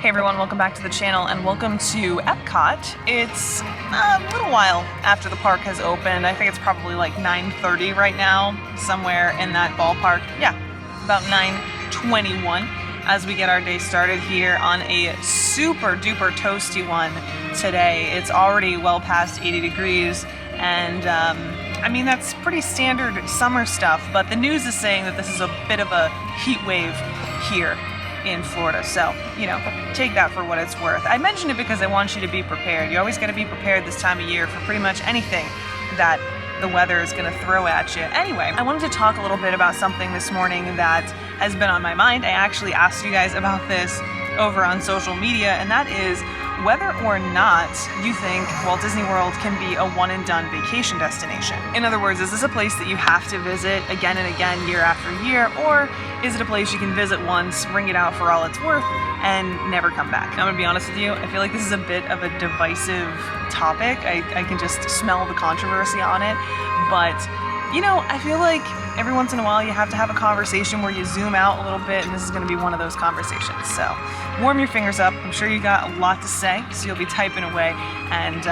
Hey everyone, welcome back to the channel and welcome to Epcot. It's a little while after the park has opened. I think it's probably like 9:30 right now, somewhere in that ballpark. Yeah, about 9:21 as we get our day started here on a super duper toasty one today. It's already well past 80 degrees and I mean that's pretty standard summer stuff, but the news is saying that this is a bit of a heat wave here in Florida, so you know, take that for what it's worth. I mention it because I want you to be prepared. You always got to be prepared this time of year for pretty much anything that the weather is going to throw at you. Anyway, I wanted to talk a little bit about something this morning that has been on my mind. I actually asked you guys about this over on social media, and that is whether or not you think Walt Disney World can be a one and done vacation destination. In other words, is this a place that you have to visit again and again year after year, or is it a place you can visit once, ring it out for all it's worth, and never come back? I'm gonna be honest with you, I feel like this is a bit of a divisive topic. I can just smell the controversy on it, but you know, I feel like every once in a while you have to have a conversation where you zoom out a little bit, and this is going to be one of those conversations. So warm your fingers up. I'm sure you got a lot to say, so you'll be typing away, and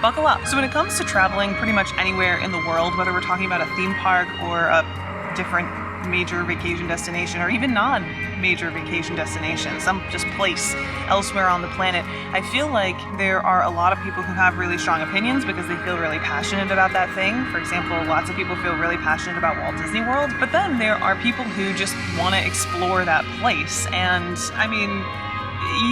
buckle up. So when it comes to traveling pretty much anywhere in the world, whether we're talking about a theme park or a different major vacation destination, or even non-major vacation destination, some just place elsewhere on the planet, I feel like there are a lot of people who have really strong opinions because they feel really passionate about that thing. For example, lots of people feel really passionate about Walt Disney World, but then there are people who just want to explore that place. And I mean,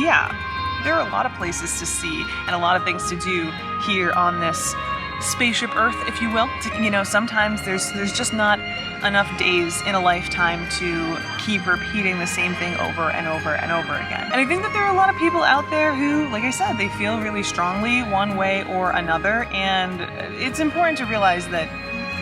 yeah, there are a lot of places to see and a lot of things to do here on this spaceship Earth, if you will. You know, sometimes there's just not enough days in a lifetime to keep repeating the same thing over and over and over again. And I think that there are a lot of people out there who, like I said, they feel really strongly one way or another, and it's important to realize that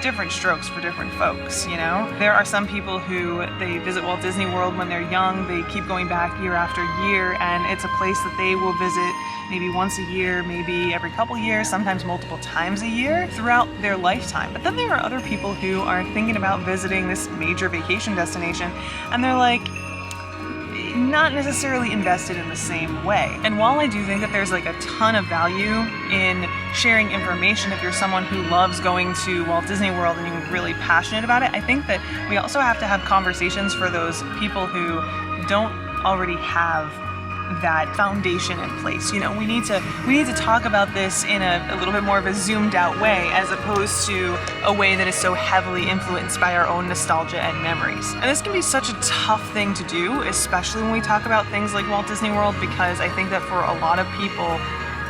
different strokes for different folks, you know? There are some people who, they visit Walt Disney World when they're young, they keep going back year after year, and it's a place that they will visit maybe once a year, maybe every couple years, sometimes multiple times a year throughout their lifetime. But then there are other people who are thinking about visiting this major vacation destination, and they're like, not necessarily invested in the same way. And while I do think that there's like a ton of value in sharing information if you're someone who loves going to Walt Disney World and you're really passionate about it, I think that we also have to have conversations for those people who don't already have that foundation in place. You know, we need to talk about this in a little bit more of a zoomed out way, as opposed to a way that is so heavily influenced by our own nostalgia and memories. And this can be such a tough thing to do, especially when we talk about things like Walt Disney World, because I think that for a lot of people,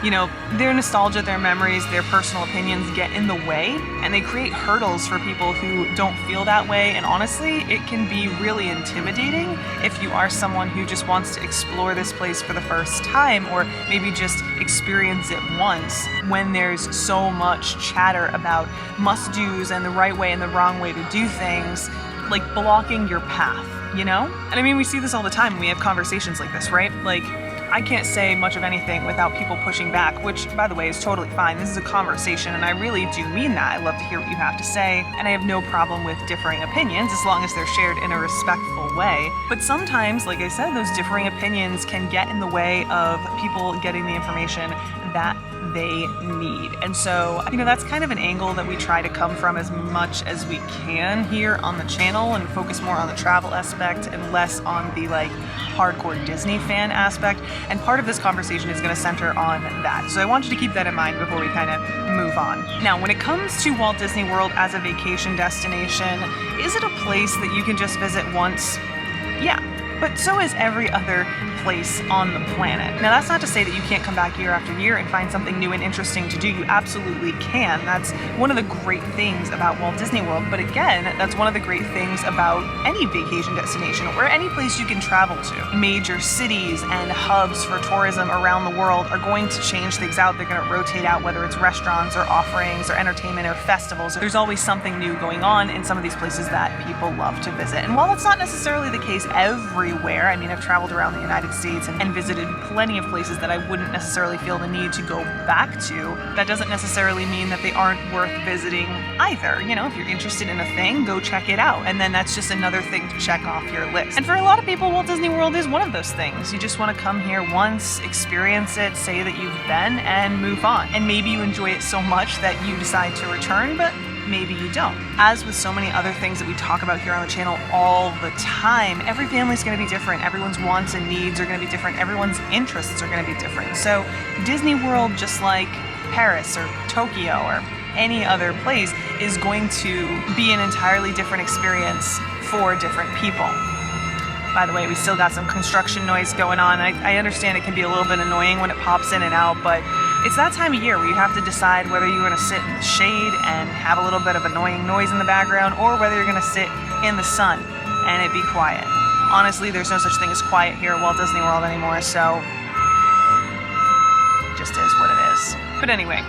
you know, their nostalgia, their memories, their personal opinions get in the way, and they create hurdles for people who don't feel that way. And honestly, it can be really intimidating if you are someone who just wants to explore this place for the first time, or maybe just experience it once, when there's so much chatter about must-dos and the right way and the wrong way to do things, like blocking your path, you know? And I mean, we see this all the time when we have conversations like this, right? Like, I can't say much of anything without people pushing back, which, by the way, is totally fine. This is a conversation, and I really do mean that. I love to hear what you have to say, and I have no problem with differing opinions as long as they're shared in a respectful way. But sometimes, like I said, those differing opinions can get in the way of people getting the information that they need. And so, you know, that's kind of an angle that we try to come from as much as we can here on the channel, and focus more on the travel aspect and less on the like hardcore Disney fan aspect. And part of this conversation is going to center on that. So I want you to keep that in mind before we kind of move on. Now, when it comes to Walt Disney World as a vacation destination, is it a place that you can just visit once? Yeah. But so is every other place on the planet. Now, that's not to say that you can't come back year after year and find something new and interesting to do. You absolutely can. That's one of the great things about Walt Disney World. But again, that's one of the great things about any vacation destination or any place you can travel to. Major cities and hubs for tourism around the world are going to change things out. They're going to rotate out, whether it's restaurants or offerings or entertainment or festivals. There's always something new going on in some of these places that people love to visit. And while that's not necessarily the case every everywhere. I mean, I've traveled around the United States and visited plenty of places that I wouldn't necessarily feel the need to go back to. That doesn't necessarily mean that they aren't worth visiting either. You know, if you're interested in a thing, go check it out. And then that's just another thing to check off your list. And for a lot of people, Walt Disney World is one of those things. You just want to come here once, experience it, say that you've been, and move on. And maybe you enjoy it so much that you decide to return, but maybe you don't. As with so many other things that we talk about here on the channel all the time, every family's going to be different. Everyone's wants and needs are going to be different. Everyone's interests are going to be different. So Disney World, just like Paris or Tokyo or any other place, is going to be an entirely different experience for different people. By the way, we still got some construction noise going on. I understand it can be a little bit annoying when it pops in and out, but it's that time of year where you have to decide whether you're going to sit in the shade and have a little bit of annoying noise in the background, or whether you're going to sit in the sun and it be quiet. Honestly, there's no such thing as quiet here at Walt Disney World anymore, so it just is what it is. But anyway,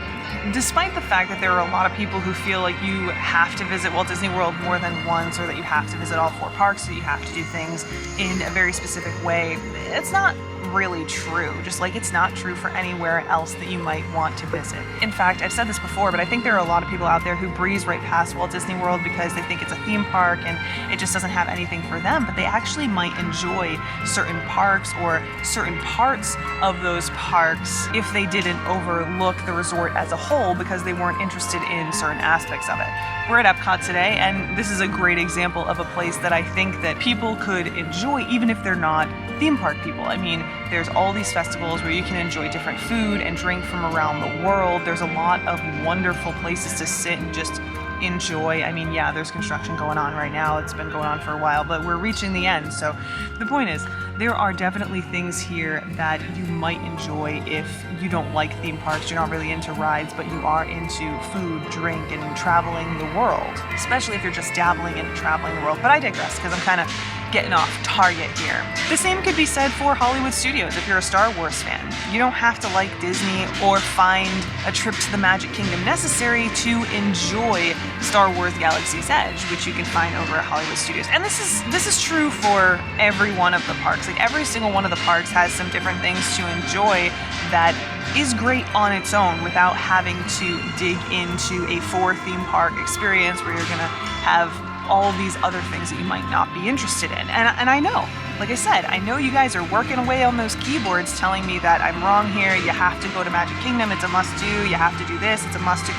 despite the fact that there are a lot of people who feel like you have to visit Walt Disney World more than once, or that you have to visit all 4 parks, so you have to do things in a very specific way, it's not really true, just like it's not true for anywhere else that you might want to visit. In fact, I've said this before, but I think there are a lot of people out there who breeze right past Walt Disney World because they think it's a theme park and it just doesn't have anything for them, but they actually might enjoy certain parks or certain parts of those parks if they didn't overlook the resort as a whole because they weren't interested in certain aspects of it. We're at Epcot today, and this is a great example of a place that I think that people could enjoy even if they're not theme park people. I mean, there's all these festivals where you can enjoy different food and drink from around the world. There's a lot of wonderful places to sit and just enjoy. I mean, yeah, there's construction going on right now. It's been going on for a while, but we're reaching the end. So the point is, there are definitely things here that you might enjoy if you don't like theme parks, you're not really into rides, but you are into food, drink, and traveling the world, especially if you're just dabbling in traveling the world. But I digress because I'm kind of getting off target here. The same could be said for Hollywood Studios if you're a Star Wars fan. You don't have to like Disney or find a trip to the Magic Kingdom necessary to enjoy Star Wars Galaxy's Edge, which you can find over at Hollywood Studios. And this is true for every one of the parks. Like every single one of the parks has some different things to enjoy that is great on its own without having to dig into a 4 theme park experience where you're gonna have all these other things that you might not be interested in. And I know, like I said, I know you guys are working away on those keyboards telling me that I'm wrong here, you have to go to Magic Kingdom, it's a must-do, you have to do this, it's a must-do.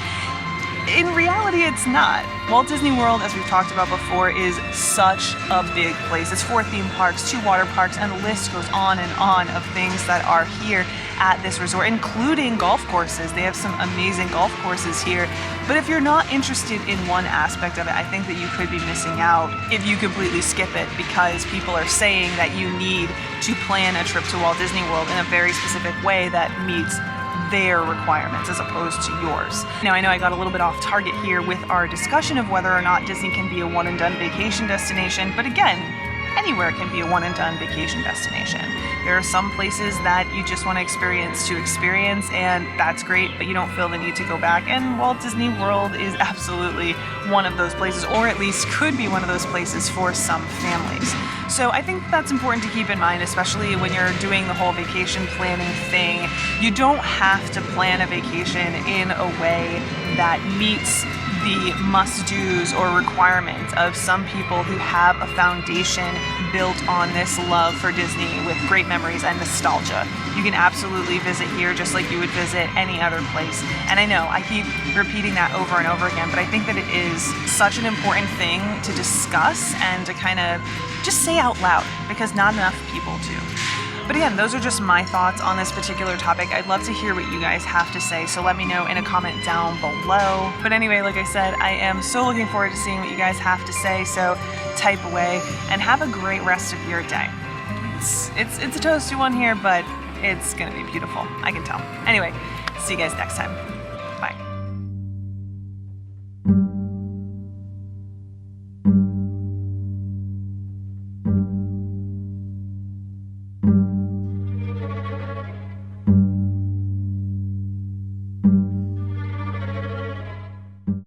In reality, it's not. Walt Disney World, as we've talked about before, is such a big place. It's 4 theme parks, 2 water parks, and the list goes on and on of things that are here at this resort, including golf courses. They have some amazing golf courses here. But if you're not interested in one aspect of it, I think that you could be missing out if you completely skip it because people are saying that you need to plan a trip to Walt Disney World in a very specific way that meets their requirements as opposed to yours. Now, I know I got a little bit off target here with our discussion of whether or not Disney can be a one-and-done vacation destination, but again, anywhere can be a one-and-done vacation destination. There are some places that you just want to experience, and that's great, but you don't feel the need to go back, and Walt Disney World is absolutely one of those places, or at least could be one of those places for some families. So I think that's important to keep in mind, especially when you're doing the whole vacation planning thing. You don't have to plan a vacation in a way that meets the must-dos or requirements of some people who have a foundation built on this love for Disney with great memories and nostalgia. You can absolutely visit here just like you would visit any other place. And I know I keep repeating that over and over again, but I think that it is such an important thing to discuss and to kind of just say out loud because not enough people do. But again, those are just my thoughts on this particular topic. I'd love to hear what you guys have to say, so let me know in a comment down below. But anyway, like I said, I am so looking forward to seeing what you guys have to say, so type away and have a great rest of your day. It's a toasty one here, but it's gonna be beautiful. I can tell. Anyway, see you guys next time.